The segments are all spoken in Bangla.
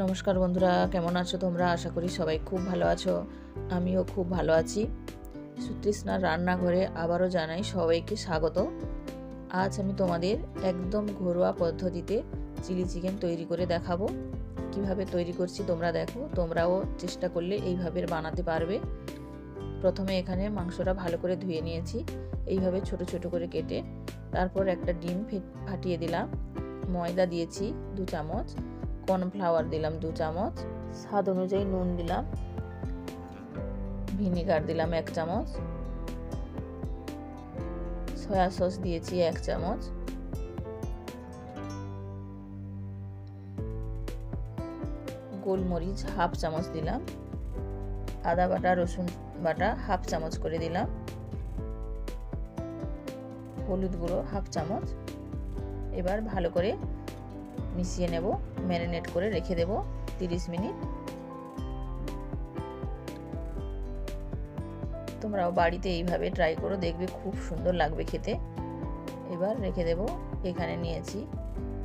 নমস্কার বন্ধুরা, কেমন আছো তোমরা? আশা করি সবাই খুব ভালো আছো। আমিও খুব ভালো আছি। সুতৃষ্ণার রান্নাঘরে আবারও জানাই সবাইকে স্বাগত। আজ আমি তোমাদের একদম ঘরোয়া পদ্ধতিতে চিলি চিকেন তৈরি করে দেখাবো। কিভাবে তৈরি করছি তোমরা দেখো, তোমরাও চেষ্টা করলে এইভাবে বানাতে পারবে। প্রথমে এখানে মাংসটা ভালো করে ধুয়ে নিয়েছি, এইভাবে ছোট ছোট করে কেটে। তারপর একটা ডিম ফাটিয়ে দিলাম, ময়দা দিয়েছি 2 চামচ, কর্নফ্লাওয়ার দিলাম 2 চামচ, স্বাদ অনুযায়ী নুন দিলাম, ভিনেগার দিলাম 1 চামচ, সয়া সস দিয়েছি 1 চামচ, গোলমরিচ হাফ চামচ দিলাম, আদা বাটা রসুন বাটা হাফ চামচ করে দিলাম, হলুদ গুঁড়ো হাফ চামচ। এবার ভালো করে মিশিয়ে নেব, ম্যারিনেট করে রেখে দেব 30 মিনিট। তোমরাও বাড়িতে এইভাবে ট্রাই করো, দেখবে খুব সুন্দর লাগবে খেতে। এবার রেখে দেব। এখানে নিয়েছি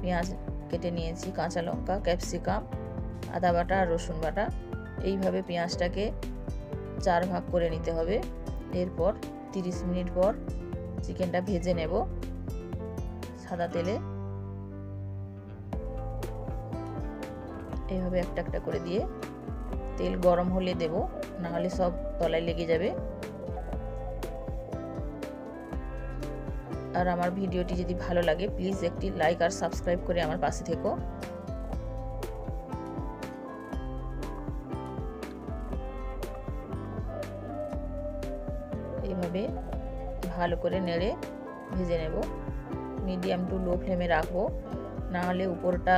পেঁয়াজ কেটে নিয়েছি, কাঁচা লঙ্কা, ক্যাপসিকাম, আদা বাটা আর রসুন বাটা। এইভাবে পেঁয়াজটাকে 4 ভাগ করে নিতে হবে। এরপর 30 মিনিট পর চিকেনটা ভেজে নেব সাদা তেলে। এইভাবে একটা একটা করে দিয়ে তেল গরম হলে দেব, না হলে সব তলায় লেগে যাবে। আর আমার ভিডিওটি যদি ভালো লাগে প্লিজ একটি লাইক আর সাবস্ক্রাইব করে আমার পাশে থেকো। এইভাবে ভালো করে নেড়ে ভেজে নেব। মিডিয়াম টু লো ফ্লেমে রাখবো, না হলে উপরটা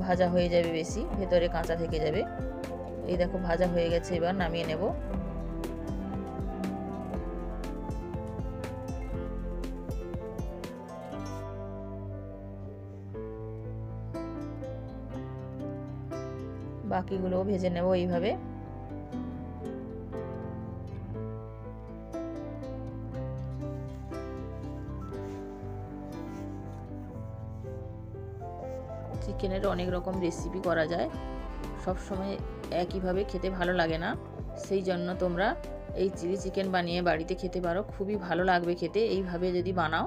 ভাজা হয়ে যাবে বেশি, ভেতরে কাঁচা থেকে যাবে। এই দেখো ভাজা হয়ে গেছে, এবার নামিয়ে নেব। বাকিগুলোও ভেজে নেব এইভাবে। চিকেনের অনেক রকম রেসিপি করা যায়, সব সময় একইভাবে খেতে ভালো লাগে না। সেই জন্য তোমরা এই চিলি চিকেন বানিয়ে বাড়িতে খেতে পারো, খুবই ভালো লাগবে খেতে। এইভাবে যদি বানাও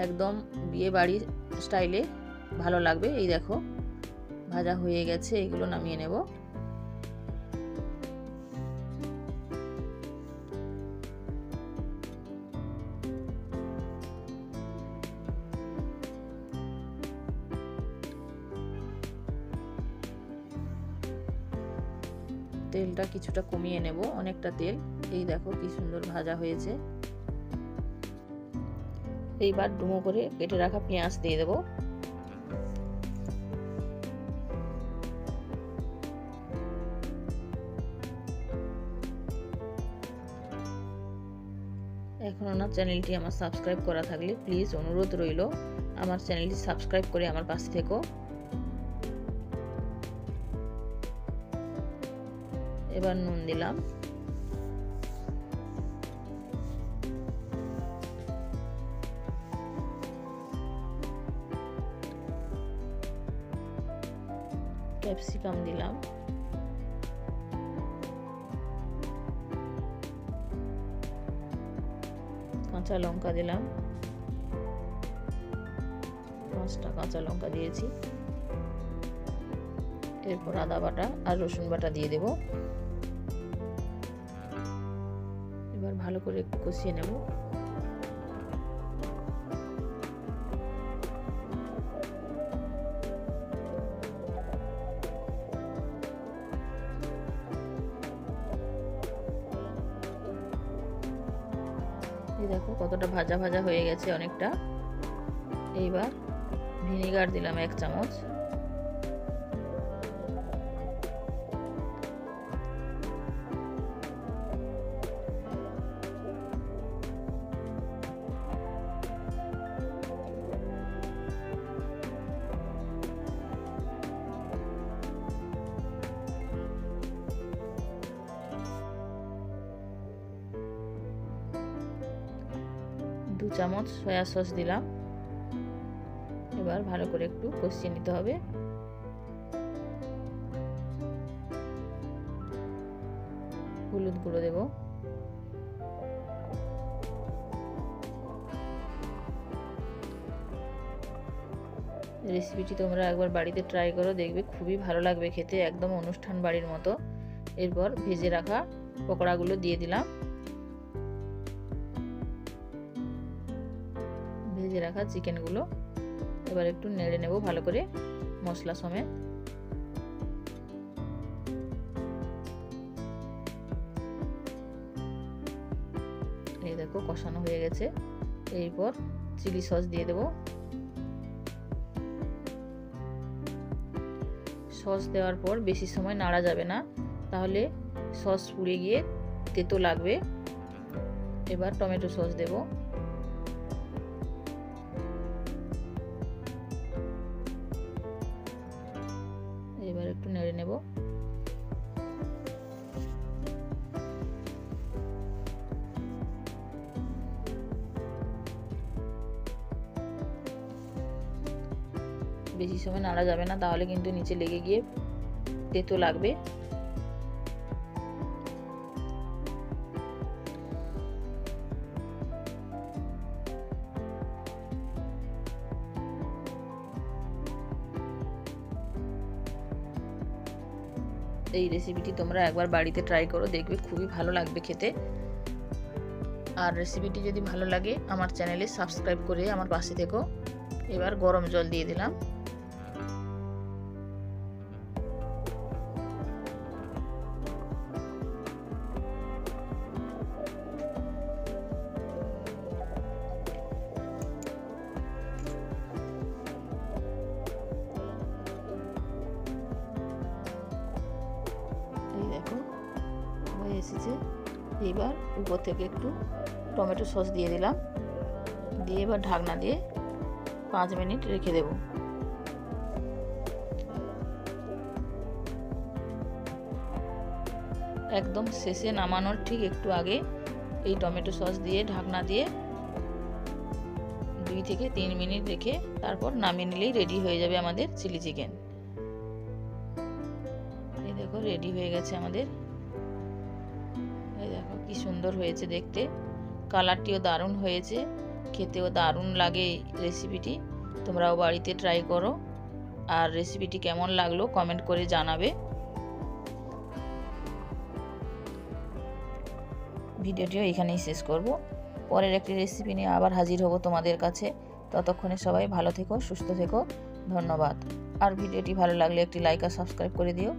একদম বিয়ে বাড়ির স্টাইলে ভালো লাগবে। এই দেখো ভাজা হয়ে গেছে, এগুলো নামিয়ে নেব। তেলটা কিছুটা কমিয়ে নেব, অনেকটা তেল। এই দেখো কি সুন্দর ভাজা হয়েছে। এইবার ডুমো করে কেটে রাখা পেঁয়াজ দিয়ে দেব। এখনো না চ্যানেলটি আমার সাবস্ক্রাইব করা থাকলে প্লিজ অনুরোধ রইল আমার চ্যানেলটি সাবস্ক্রাইব করে আমার পাশে থেকো। এবার নুন দিলাম, ক্যাপসিকাম দিলাম, কাঁচা লঙ্কা দিলাম, 5টা কাঁচা লঙ্কা দিয়েছি। এরপর আদা বাটা আর রসুন বাটা দিয়ে দেব। এবার ভালো করে কষিয়ে নেব। এই দেখো কতটা ভাজা ভাজা হয়ে গেছে অনেকটা। এইবার ভিনেগার দিলাম 1 চামচ, দু চামচ সয়া সস দিলাম। এবার ভালো করে একটু কষিয়ে নিতে হবে। হলুদ গুঁড়ো দেব, রেসিপিটি তোমরা একবার বাড়িতে ট্রাই করো, দেখবে খুবই ভালো লাগবে খেতে, একদম অনুষ্ঠান বাড়ির মতো। এরপর ভেজে রাখা পকোড়াগুলো দিয়ে দিলাম, ভেজে রাখা চিকেনগুলো এবার একটু নেড়ে নেব ভালো করে মশলা সমেত। এই দেখো কষানো হয়ে গেছে। এরপর চিলি সস দিয়ে দেব। সস দেওয়ার পর বেশি সময় নাড়া যাবে না, তাহলে সস পুড়ে গিয়ে তেতো লাগবে। এবার টমেটো সস দেব, এবার একটু নেড়ে নেব। বেশি সময় নাড়া যাবে না, তাহলে কিন্তু নিচে লেগে গিয়ে তেতো লাগবে। এই রেসিপিটি তোমরা একবার বাড়িতে ট্রাই করো, দেখবে খুবই ভালো লাগবে খেতে। আর রেসিপিটি যদি ভালো লাগে আমার চ্যানেলে সাবস্ক্রাইব করে আমার পাশে থেকো। এবার গরম জল দিয়ে দিলাম, এই দেখো হয়ে এসেছে। এইবার উপর থেকে একটু টমেটো সস দিয়ে দিলাম, দিয়ে এবার ঢাকনা দিয়ে 5 মিনিট রেখে দেব। একদম শেষে নামানোর ঠিক একটু আগে এই টমেটো সস দিয়ে ঢাকনা দিয়ে 2 থেকে 3 মিনিট রেখে তারপর নামিয়ে নিলেই রেডি হয়ে যাবে আমাদের চিলি চিকেন। এই দেখো রেডি হয়ে গেছে আমাদের। এই দেখো কি সুন্দর হয়েছে দেখতে, কালারটিও দারুণ হয়েছে, খেতেও দারুণ লাগে। রেসিপিটি তোমরাও বাড়িতে ট্রাই করো, আর রেসিপিটি কেমন লাগলো কমেন্ট করে জানাবে। ভিডিওটিও এখানেই শেষ করব। পরের একটি রেসিপি নিয়ে আবার হাজির হব তোমাদের কাছে। ততক্ষণে সবাই ভালো থেকো, সুস্থ থেকো। ধন্যবাদ। আর ভিডিওটি ভালো লাগলে একটি লাইক আর সাবস্ক্রাইব করে দিও।